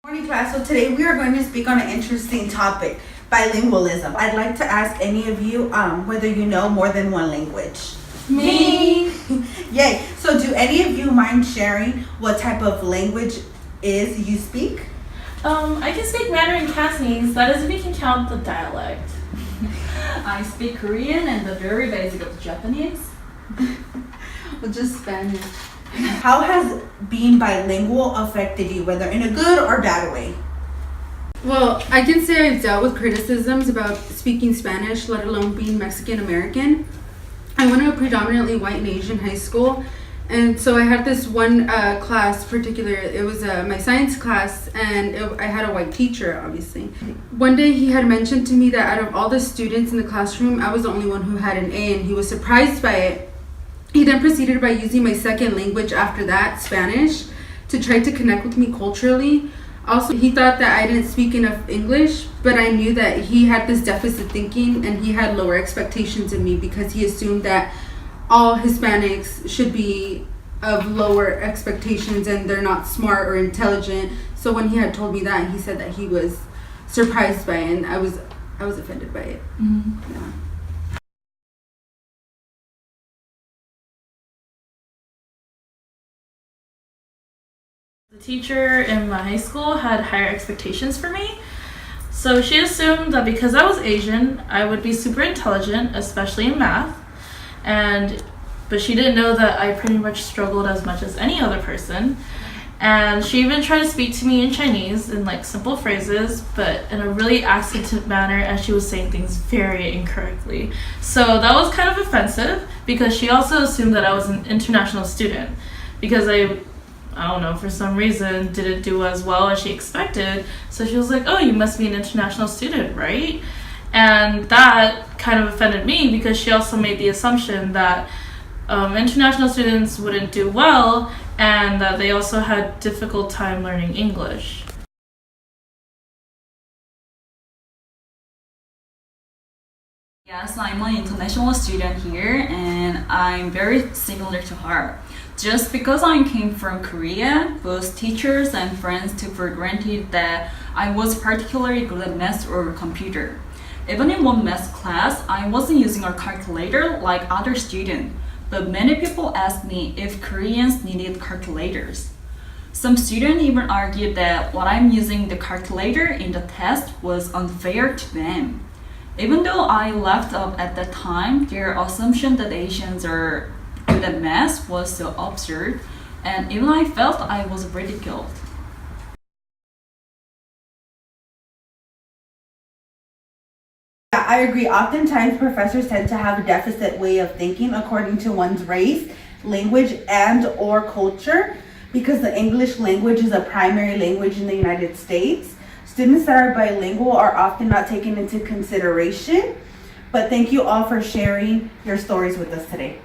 Morning class. So today we are going to speak on an interesting topic, bilingualism. I'd like to ask any of you whether you know more than one language. Me. Yay. So do any of you mind sharing what type of language is you speak? I can speak Mandarin Cantonese. That is if we can count the dialect. I speak Korean and the very basic of Japanese. Well, just Spanish. How has being bilingual affected you, whether in a good or bad way? Well, I can say I've dealt with criticisms about speaking Spanish, let alone being Mexican American. I went to a predominantly white and Asian high school, and so I had this one class particular. It was my science class, and I had a white teacher, obviously. One day he had mentioned to me that out of all the students in the classroom, I was the only one who had an A, and he was surprised by it. He then proceeded by using my second language after that, Spanish, to try to connect with me culturally. Also, he thought that I didn't speak enough English, but I knew that he had this deficit thinking and he had lower expectations in me because he assumed that all Hispanics should be of lower expectations and they're not smart or intelligent. So when he had told me that, he said that he was surprised by it, and I was offended by it. Mm-hmm. Yeah. The teacher in my high school had higher expectations for me. So she assumed that because I was Asian, I would be super intelligent, especially in math. But she didn't know that I pretty much struggled as much as any other person. And she even tried to speak to me in Chinese in like simple phrases, but in a really accented manner, as she was saying things very incorrectly. So that was kind of offensive because she also assumed that I was an international student because I don't know, for some reason didn't do as well as she expected. So she was like, oh, you must be an international student, right? And that kind of offended me because she also made the assumption that international students wouldn't do well and that they also had difficult time learning English. Yes, I'm an international student here and I'm very similar to her. Just because I came from Korea, both teachers and friends took for granted that I was particularly good at math or computer. Even in one math class, I wasn't using a calculator like other students, but many people asked me if Koreans needed calculators. Some students even argued that what I'm using the calculator in the test was unfair to them. Even though I laughed up at that time, their assumption that Asians are good at math was so absurd, and even I felt I was ridiculed. Yeah, I agree. Oftentimes, professors tend to have a deficit way of thinking according to one's race, language, and or culture, because the English language is a primary language in the United States. Students that are bilingual are often not taken into consideration. But thank you all for sharing your stories with us today.